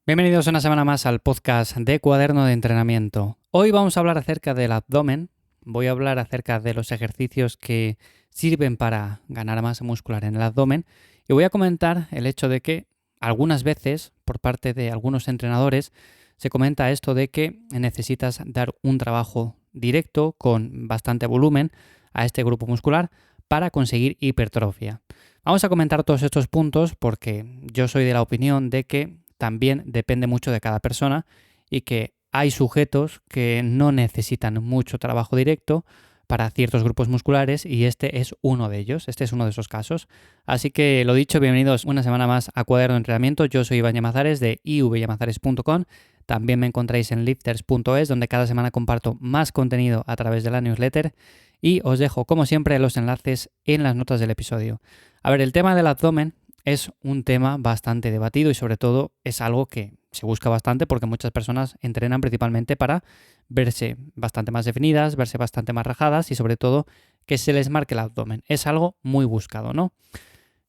Bienvenidos una semana más al podcast de Cuaderno de Entrenamiento. Hoy vamos a hablar acerca del abdomen. Voy a hablar acerca de los ejercicios que sirven para ganar masa muscular en el abdomen y voy a comentar el hecho de que algunas veces, por parte de algunos entrenadores, se comenta esto de que necesitas dar un trabajo directo con bastante volumen a este grupo muscular para conseguir hipertrofia. Vamos a comentar todos estos puntos porque yo soy de la opinión de que también depende mucho de cada persona y que hay sujetos que no necesitan mucho trabajo directo para ciertos grupos musculares y este es uno de ellos, este es uno de esos casos. Así que lo dicho, bienvenidos una semana más a Cuaderno de Entrenamiento. Yo soy Iván Llamazares de ivyamazares.com. También me encontráis en lifters.es, donde cada semana comparto más contenido a través de la newsletter y os dejo, como siempre, los enlaces en las notas del episodio. A ver, el tema del abdomen es un tema bastante debatido y sobre todo es algo que se busca bastante porque muchas personas entrenan principalmente para verse bastante más definidas, verse bastante más rajadas y sobre todo que se les marque el abdomen. Es algo muy buscado, ¿no?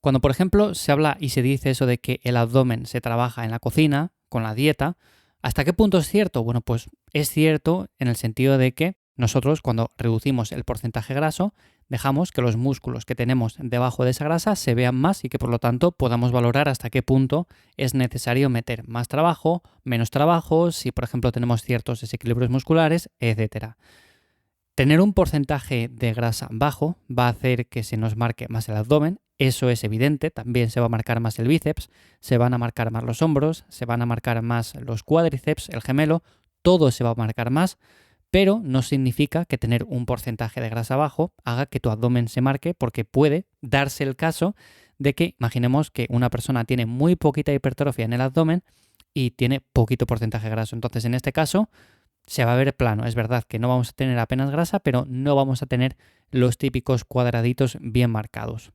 Cuando, por ejemplo, se habla y se dice eso de que el abdomen se trabaja en la cocina, con la dieta, ¿hasta qué punto es cierto? Bueno, pues es cierto en el sentido de que nosotros cuando reducimos el porcentaje graso, dejamos que los músculos que tenemos debajo de esa grasa se vean más y que por lo tanto podamos valorar hasta qué punto es necesario meter más trabajo, menos trabajo, si por ejemplo tenemos ciertos desequilibrios musculares, etc. Tener un porcentaje de grasa bajo va a hacer que se nos marque más el abdomen, eso es evidente, también se va a marcar más el bíceps, se van a marcar más los hombros, se van a marcar más los cuádriceps, el gemelo, todo se va a marcar más, pero no significa que tener un porcentaje de grasa bajo haga que tu abdomen se marque, porque puede darse el caso de que imaginemos que una persona tiene muy poquita hipertrofia en el abdomen y tiene poquito porcentaje graso. Entonces, en este caso, se va a ver plano. Es verdad que no vamos a tener apenas grasa, pero no vamos a tener los típicos cuadraditos bien marcados.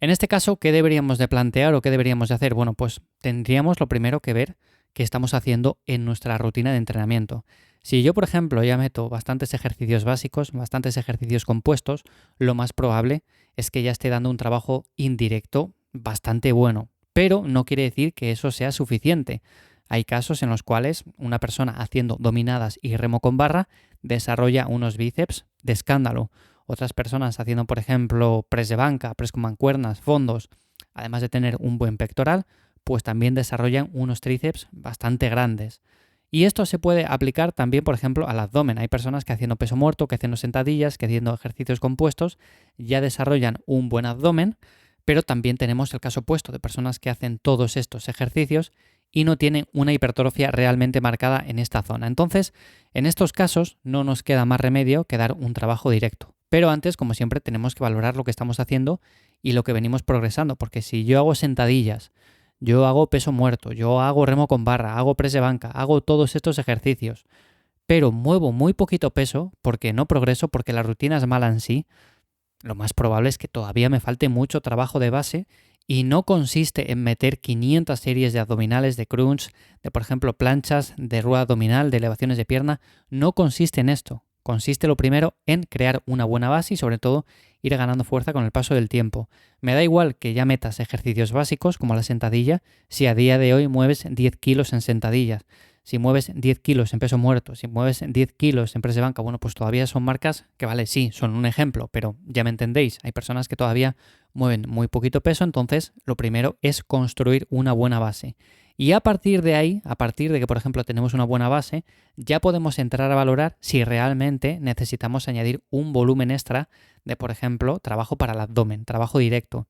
En este caso, ¿qué deberíamos de plantear o qué deberíamos de hacer? Bueno, pues tendríamos lo primero que ver qué estamos haciendo en nuestra rutina de entrenamiento. Si yo, por ejemplo, ya meto bastantes ejercicios básicos, bastantes ejercicios compuestos, lo más probable es que ya esté dando un trabajo indirecto bastante bueno. Pero no quiere decir que eso sea suficiente. Hay casos en los cuales una persona haciendo dominadas y remo con barra desarrolla unos bíceps de escándalo. Otras personas haciendo, por ejemplo, press de banca, press con mancuernas, fondos, además de tener un buen pectoral, pues también desarrollan unos tríceps bastante grandes. Y esto se puede aplicar también, por ejemplo, al abdomen. Hay personas que haciendo peso muerto, que haciendo sentadillas, que haciendo ejercicios compuestos, ya desarrollan un buen abdomen, pero también tenemos el caso opuesto de personas que hacen todos estos ejercicios y no tienen una hipertrofia realmente marcada en esta zona. Entonces, en estos casos no nos queda más remedio que dar un trabajo directo. Pero antes, como siempre, tenemos que valorar lo que estamos haciendo y lo que venimos progresando, porque si yo hago sentadillas, yo hago peso muerto, yo hago remo con barra, hago press de banca, hago todos estos ejercicios, pero muevo muy poquito peso porque no progreso, porque la rutina es mala en sí, lo más probable es que todavía me falte mucho trabajo de base y no consiste en meter 500 series de abdominales, de crunch, de por ejemplo planchas, de rueda abdominal, de elevaciones de pierna, no consiste en esto. Consiste lo primero en crear una buena base y sobre todo ir ganando fuerza con el paso del tiempo. Me da igual que ya metas ejercicios básicos como la sentadilla si a día de hoy mueves 10 kilos en sentadillas. Si mueves 10 kilos en peso muerto, si mueves 10 kilos en press de banca, bueno, pues todavía son marcas que, vale, sí, son un ejemplo, pero ya me entendéis, hay personas que todavía mueven muy poquito peso, entonces lo primero es construir una buena base. Y a partir de ahí, a partir de que, por ejemplo, tenemos una buena base, ya podemos entrar a valorar si realmente necesitamos añadir un volumen extra de, por ejemplo, trabajo para el abdomen, trabajo directo.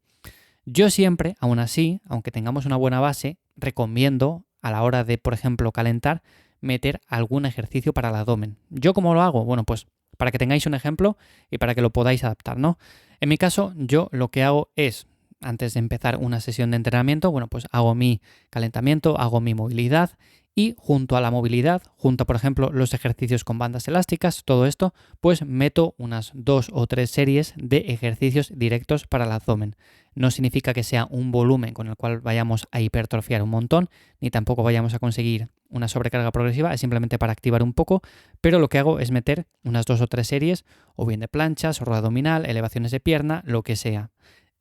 Yo siempre, aún así, aunque tengamos una buena base, recomiendo a la hora de, por ejemplo, calentar, meter algún ejercicio para el abdomen. ¿Yo cómo lo hago? Bueno, pues para que tengáis un ejemplo y para que lo podáis adaptar, ¿no? En mi caso, yo lo que hago es, antes de empezar una sesión de entrenamiento, bueno, pues hago mi calentamiento, hago mi movilidad y junto a la movilidad, junto a, por ejemplo, los ejercicios con bandas elásticas, todo esto, pues meto unas 2 o 3 series de ejercicios directos para el abdomen. No significa que sea un volumen con el cual vayamos a hipertrofiar un montón, ni tampoco vayamos a conseguir una sobrecarga progresiva, es simplemente para activar un poco, pero lo que hago es meter unas 2 o 3 series, o bien de planchas, o rueda abdominal, elevaciones de pierna, lo que sea.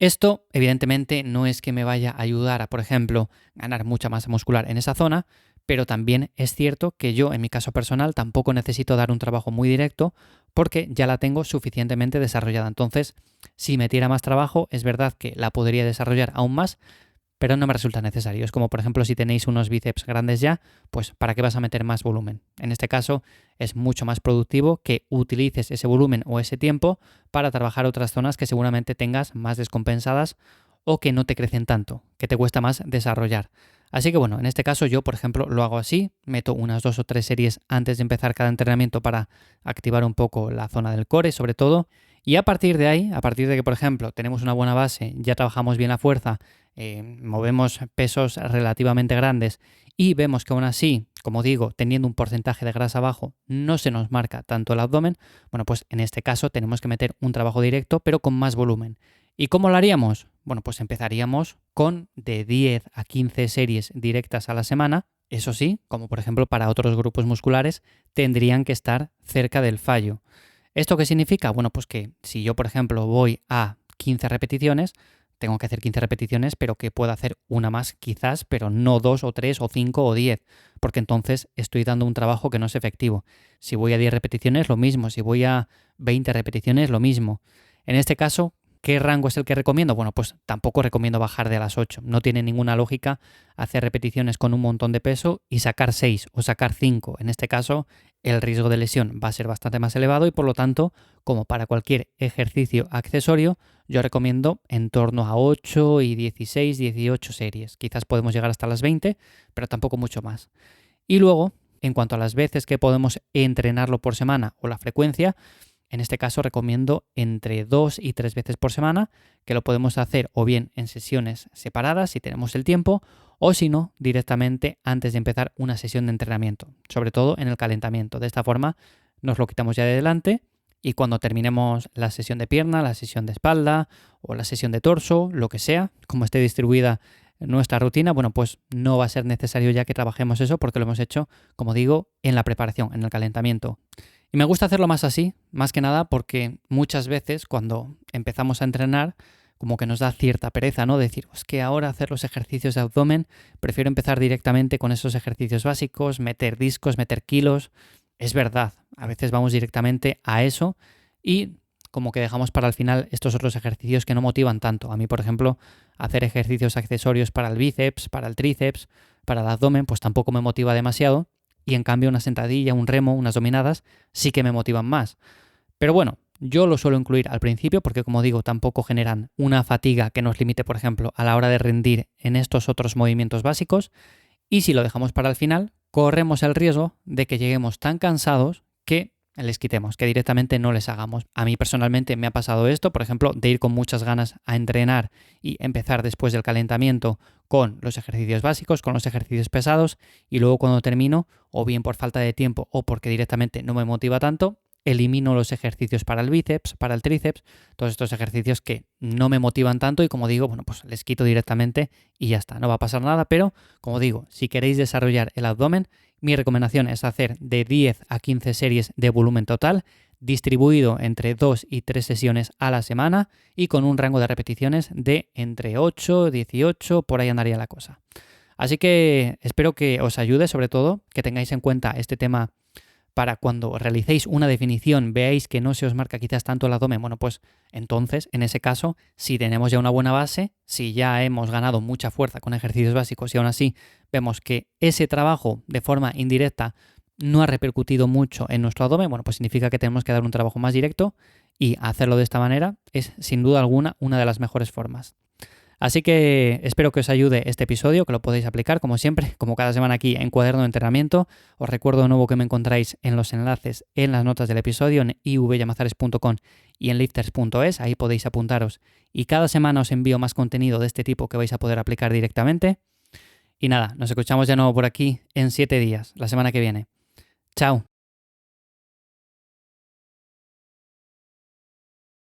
Esto, evidentemente, no es que me vaya a ayudar a, por ejemplo, ganar mucha masa muscular en esa zona, pero también es cierto que yo, en mi caso personal, tampoco necesito dar un trabajo muy directo porque ya la tengo suficientemente desarrollada. Entonces, si metiera más trabajo, es verdad que la podría desarrollar aún más, pero no me resulta necesario. Es como, por ejemplo, si tenéis unos bíceps grandes ya, pues ¿para qué vas a meter más volumen? En este caso, es mucho más productivo que utilices ese volumen o ese tiempo para trabajar otras zonas que seguramente tengas más descompensadas o que no te crecen tanto, que te cuesta más desarrollar. Así que bueno, en este caso yo, por ejemplo, lo hago así, meto unas 2 o 3 series antes de empezar cada entrenamiento para activar un poco la zona del core, sobre todo, y a partir de ahí, a partir de que, por ejemplo, tenemos una buena base, ya trabajamos bien la fuerza, movemos pesos relativamente grandes y vemos que aún así, como digo, teniendo un porcentaje de grasa bajo, no se nos marca tanto el abdomen, bueno, pues en este caso tenemos que meter un trabajo directo, pero con más volumen. ¿Y cómo lo haríamos? Bueno, pues empezaríamos con de 10 a 15 series directas a la semana. Eso sí, como por ejemplo para otros grupos musculares, tendrían que estar cerca del fallo. ¿Esto qué significa? Bueno, pues que si yo, por ejemplo, voy a 15 repeticiones, tengo que hacer 15 repeticiones, pero que pueda hacer una más quizás, pero no 2 o 3 o 5 o 10, porque entonces estoy dando un trabajo que no es efectivo. Si voy a 10 repeticiones, lo mismo. Si voy a 20 repeticiones, lo mismo. En este caso, ¿qué rango es el que recomiendo? Bueno, pues tampoco recomiendo bajar de las 8. No tiene ninguna lógica hacer repeticiones con un montón de peso y sacar 6 o sacar 5. En este caso, el riesgo de lesión va a ser bastante más elevado y por lo tanto, como para cualquier ejercicio accesorio, yo recomiendo en torno a 8 y 16, 18 series. Quizás podemos llegar hasta las 20, pero tampoco mucho más. Y luego, en cuanto a las veces que podemos entrenarlo por semana o la frecuencia, en este caso recomiendo entre 2 y 3 veces por semana, que lo podemos hacer o bien en sesiones separadas si tenemos el tiempo, o si no, directamente antes de empezar una sesión de entrenamiento, sobre todo en el calentamiento. De esta forma nos lo quitamos ya de delante y cuando terminemos la sesión de pierna, la sesión de espalda o la sesión de torso, lo que sea, como esté distribuida nuestra rutina, bueno, pues no va a ser necesario ya que trabajemos eso porque lo hemos hecho, como digo, en la preparación, en el calentamiento. Y me gusta hacerlo más así, más que nada porque muchas veces cuando empezamos a entrenar, como que nos da cierta pereza, ¿no? Decir, es que ahora hacer los ejercicios de abdomen, prefiero empezar directamente con esos ejercicios básicos, meter discos, meter kilos. Es verdad, a veces vamos directamente a eso y como que dejamos para el final estos otros ejercicios que no motivan tanto. A mí, por ejemplo, hacer ejercicios accesorios para el bíceps, para el tríceps, para el abdomen, pues tampoco me motiva demasiado. Y en cambio una sentadilla, un remo, unas dominadas sí que me motivan más. Pero bueno, yo lo suelo incluir al principio porque como digo tampoco generan una fatiga que nos limite por ejemplo a la hora de rendir en estos otros movimientos básicos y si lo dejamos para el final corremos el riesgo de que lleguemos tan cansados que les quitemos, que directamente no les hagamos. A mí personalmente me ha pasado esto, por ejemplo, de ir con muchas ganas a entrenar y empezar después del calentamiento con los ejercicios básicos, con los ejercicios pesados y luego cuando termino, o bien por falta de tiempo o porque directamente no me motiva tanto, elimino los ejercicios para el bíceps, para el tríceps, todos estos ejercicios que no me motivan tanto y como digo, bueno, pues les quito directamente y ya está, no va a pasar nada, pero como digo, si queréis desarrollar el abdomen, mi recomendación es hacer de 10 a 15 series de volumen total, distribuido entre 2 y 3 sesiones a la semana y con un rango de repeticiones de entre 8, 18, por ahí andaría la cosa. Así que espero que os ayude, sobre todo, que tengáis en cuenta este tema para cuando realicéis una definición, veáis que no se os marca quizás tanto el abdomen, bueno, pues entonces, en ese caso, si tenemos ya una buena base, si ya hemos ganado mucha fuerza con ejercicios básicos y aún así vemos que ese trabajo de forma indirecta no ha repercutido mucho en nuestro abdomen, bueno, pues significa que tenemos que dar un trabajo más directo y hacerlo de esta manera es sin duda alguna una de las mejores formas. Así que espero que os ayude este episodio, que lo podéis aplicar como siempre, como cada semana aquí en Cuaderno de Entrenamiento. Os recuerdo de nuevo que me encontráis en los enlaces en las notas del episodio en ivyamazares.com y en lifters.es, ahí podéis apuntaros. Y cada semana os envío más contenido de este tipo que vais a poder aplicar directamente. Y nada, nos escuchamos de nuevo por aquí en 7 días, la semana que viene. ¡Chao!